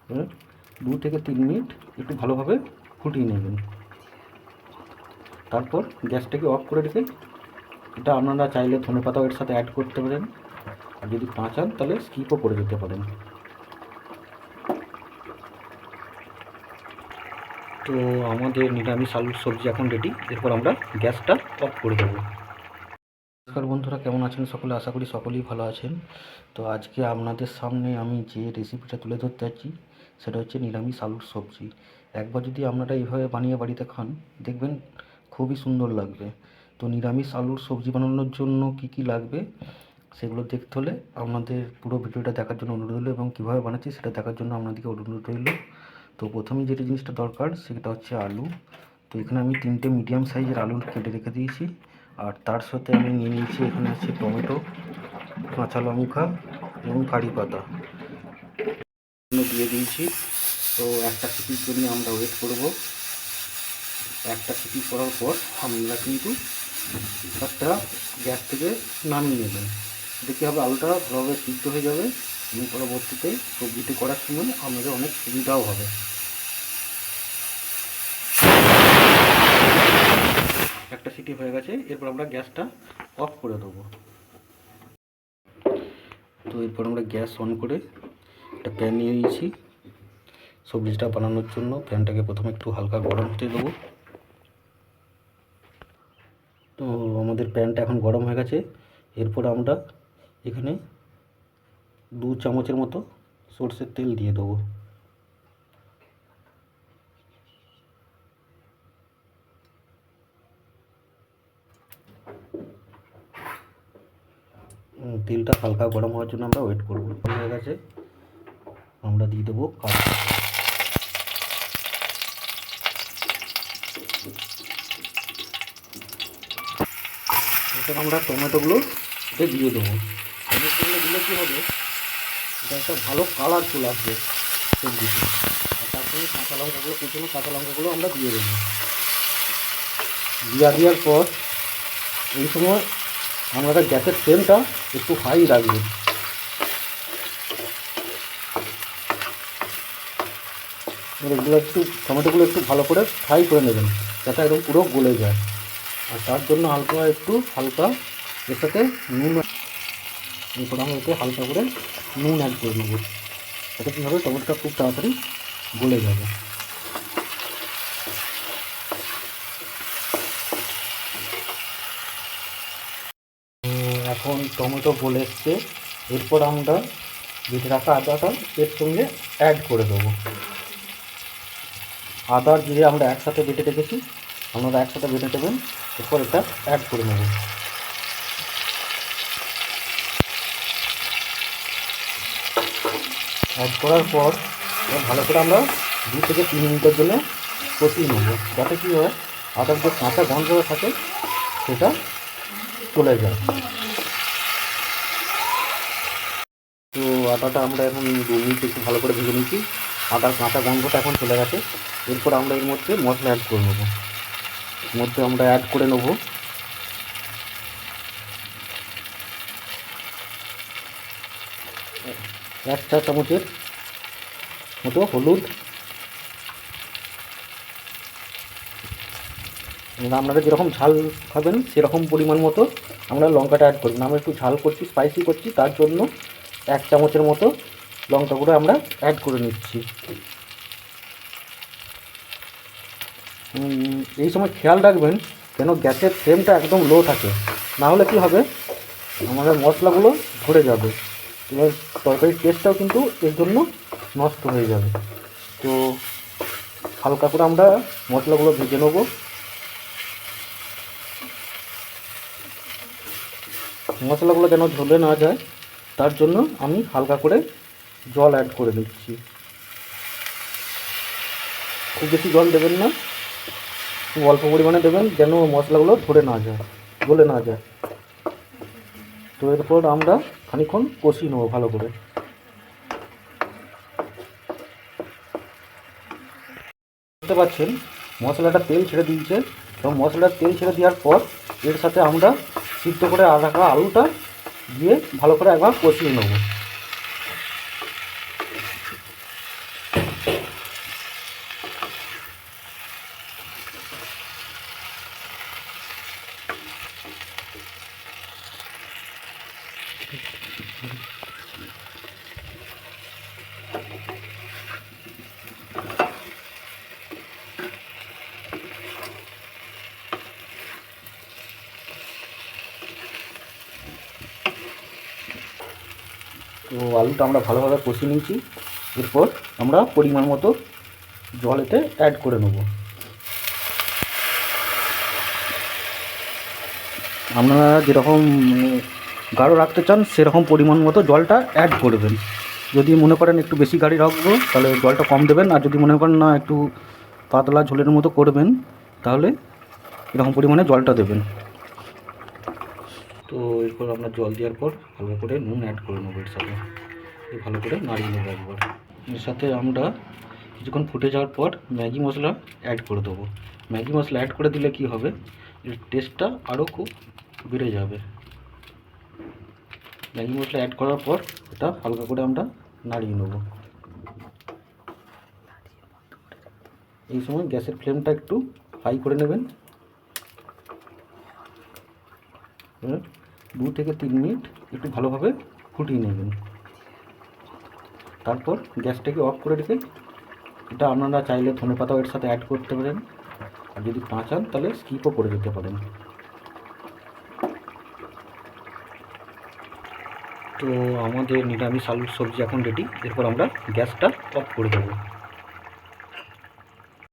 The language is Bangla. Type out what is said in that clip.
2 থেকে 3 মিনিট একটু ভালোভাবে ফুটিয়ে নেবেন। তারপর গ্যাসটাকে অফ করে রেখে এটা আপনারা চাইলে ধনেপাতাও এর সাথে অ্যাড করতে পারেন, আর যদি না চান তাহলে স্কিপও করে দিতে পারেন। তো আমাদের নিরামিষ আলুর সবজি এখন রেডি। এরপর আমরা গ্যাসটা অফ করে দেবো। নমস্কার বন্ধুরা, কেমন আছেন সকলে? আশা করি সকলেই ভালো আছেন। তো আজকে আপনাদের সামনে আমি যে রেসিপিটা তুলে ধরতে যাচ্ছি সেটা হচ্ছে নিরামিষ আলুর সবজি। একবার যদি আপনারা এইভাবে বানিয়ে বাড়িতে খান দেখবেন খুবই সুন্দর লাগবে। তো নিরামিষ আলুর সবজি বানানোর জন্য কি কি লাগবে সেগুলো দেখতে হলে আপনাদের পুরো ভিডিওটা দেখার জন্য অনুরোধ রইল, এবং কীভাবে বানাচ্ছি সেটা দেখার জন্য আপনাদেরকে অনুরোধ রইল। তো প্রথমেই যেটা জিনিসটা দরকার সেটা হচ্ছে আলু। তো এখানে আমি 3টে মিডিয়াম সাইজের আলু কেটে রেখে দিয়েছি, আর তার সাথে আমি নিয়ে নিয়েছি এখানে আছে টমেটো, কাঁচা লঙ্কা এবং কারি পাতা দিয়ে দিয়েছি। তো একটা সিটির জন্য আমরা ওয়েট করব। একটা সিটি করার পর আমরা কিন্তু একটা গ্যাস থেকে নামিয়ে নেবেন। দেখতে হবে আলুটা ভালোভাবে সিদ্ধ হয়ে যাবে এবং পরবর্তীতে সবজিটি করার সময় আমাদের অনেক সুবিধাও হবে। একটা সিটি হয়ে গেছে, এরপর আমরা গ্যাসটা অফ করে দেবো। তো এরপর আমরা গ্যাস অন করে একটা প্যান নিয়ে নিয়েছি সবজিটা বানানোর জন্য। প্যানটাকে প্রথমে একটু হালকা গরম হতে দেবো। তো আমাদের প্যানটা এখন গরম হয়ে গেছে। এরপর আমরা এখানে 2 চামচের মতো সরষের তেল দিয়ে দেবো। তেলটা হালকা গরম হওয়ার জন্য আমরা ওয়েট করবো। হয়ে গেছে, আমরা দিয়ে দেবো কাঁচা। এরপর আমরা টমেটোগুলো দিয়ে দেবো। টমেটোগুলো দিলে কী হবে, এটা একটা ভালো কালার চলে আসবে সবজিতে। আর তার সঙ্গে কাঁচা লঙ্কাগুলো, কুচনো কাঁচা লঙ্কাগুলো আমরা দিয়ে দেবো। দেওয়ার পর এই সময় আপনারা গ্যাসের ফ্লেমটা একটু হাই রাখবেন। এগুলো একটু টমেটোগুলো একটু ভালো করে ফ্রাই করে নেবেন যাতে একদম পুরো গলে যায়। আর তার জন্য হালকা এর সাথে নুন, এরপর আমরা এতে হালকা করে নুন অ্যাড করে নেব। যাতে কী হবে, টমেটোটা খুব তাড়াতাড়ি গলে যাবে। এখন টমেটো গলে এসছে। এরপর আমরা বেটে রাখা আদাটা এর সঙ্গে অ্যাড করে দেবো। আদা জিরে আমরা একসাথে বেটে রেখেছি, আপনারা একসাথে বেটে দেবেন। এরপর এটা অ্যাড করে নেব। অ্যাড করার পর ভালো করে আমরা 2 থেকে 3 মিনিটের জন্য কষিয়ে নেব, যাতে কী হয় আদার যে কাঁচা গন্ধ থাকে সেটা চলে যায়। তো আদাটা আমরা এখন 2 মিনিট একটু ভালো করে ভেজে নিচ্ছি। আদার কাঁচা গন্ধটা এখন চলে গেছে। এরপর আমরা এর মধ্যে মশলা অ্যাড করে নেব। এর মধ্যে আমরা অ্যাড করে নেব 1 চা চামচের মতো হলুদ। আপনারা যেরকম ঝাল খাবেন সেরকম পরিমাণ মতো আমরা লঙ্কাটা অ্যাড করবেন। আমরা একটু ঝাল করছি, স্পাইসি করছি, তার জন্য 1 চামচের মতো লঙ্কা গুঁড়ো আমরা অ্যাড করে নিচ্ছি। এই সময় খেয়াল রাখবেন যেন গ্যাসের ফ্লেমটা একদম লো থাকে, না হলে কী হবে আমাদের মশলাগুলো ধরে যাবে, এবার তরকারির টেস্টটাও কিন্তু এর জন্য নষ্ট হয়ে যাবে। তো হালকা করে আমরা মশলাগুলো ভেজে নেব। মশলাগুলো যেন ঝরে না যায় তার জন্য আমি হালকা করে জল অ্যাড করে দিচ্ছি। খুব বেশি জল দেবেন না, খুব অল্প পরিমাণে দেবেন যেন মশলাগুলো ধরে না যায়, গলে না যায়। তো এরপর আমরা খানিকক্ষণ কষিয়ে নেবো ভালো করে। বুঝতে পারছেন মশলাটা তেল ছেড়ে দিয়েছে, এবং মশলার তেল ছেড়ে দেওয়ার পর এর সাথে আমরা সিদ্ধ করে রাখা আলুটা দিয়ে ভালো করে একবার কষিয়ে নেব। তো আলুটা আমরা ভালোভাবে কষিয়ে নিয়েছি। এরপর আমরা পরিমাণ মতো জল এতে অ্যাড করে নেব। আপনারা যেরকম গাঢ় রাখতে চান সেরকম পরিমাণ মতো জলটা অ্যাড করবেন। যদি মনে করেন একটু বেশি গাঢ় রাখবো তাহলে জলটা কম দেবেন, আর যদি মনে করেন না একটু পাতলা ঝোলের মতো করবেন তাহলে এরকম পরিমাণে জলটা দেবেন। তো এরপর আমরা জল দেওয়ার পর ভালো করে নুন অ্যাড করে নেবো এর সাথে, ভালো করে নাড়িয়ে নেবো একবার। এর সাথে আমরা কিছুক্ষণ ফুটে যাওয়ার পর ম্যাগি মশলা অ্যাড করে দেবো। ম্যাগি মশলা অ্যাড করে দিলে কি হবে, এর টেস্টটা আরও খুব বেড়ে যাবে। ম্যাগি মশলা অ্যাড করার পর এটা হালকা করে আমরা নাড়িয়ে নেব। এই সময় গ্যাসের ফ্লেমটা একটু হাই করে নেবেন। 2 থেকে 3 মিনিট একটু ভালোভাবে ফুটিয়ে নেবেন। তারপর গ্যাসটাকে অফ করে রেখে এটা আপনারা চাইলে ধনেপাতাও এর সাথে অ্যাড করতে পারেন, আর যদি না চান তাহলে স্কিপও করে দিতে পারেন। তো আমাদের নিরামিষ আলুর সবজি এখন রেডি। এরপর আমরা গ্যাসটা অফ করে দেবো।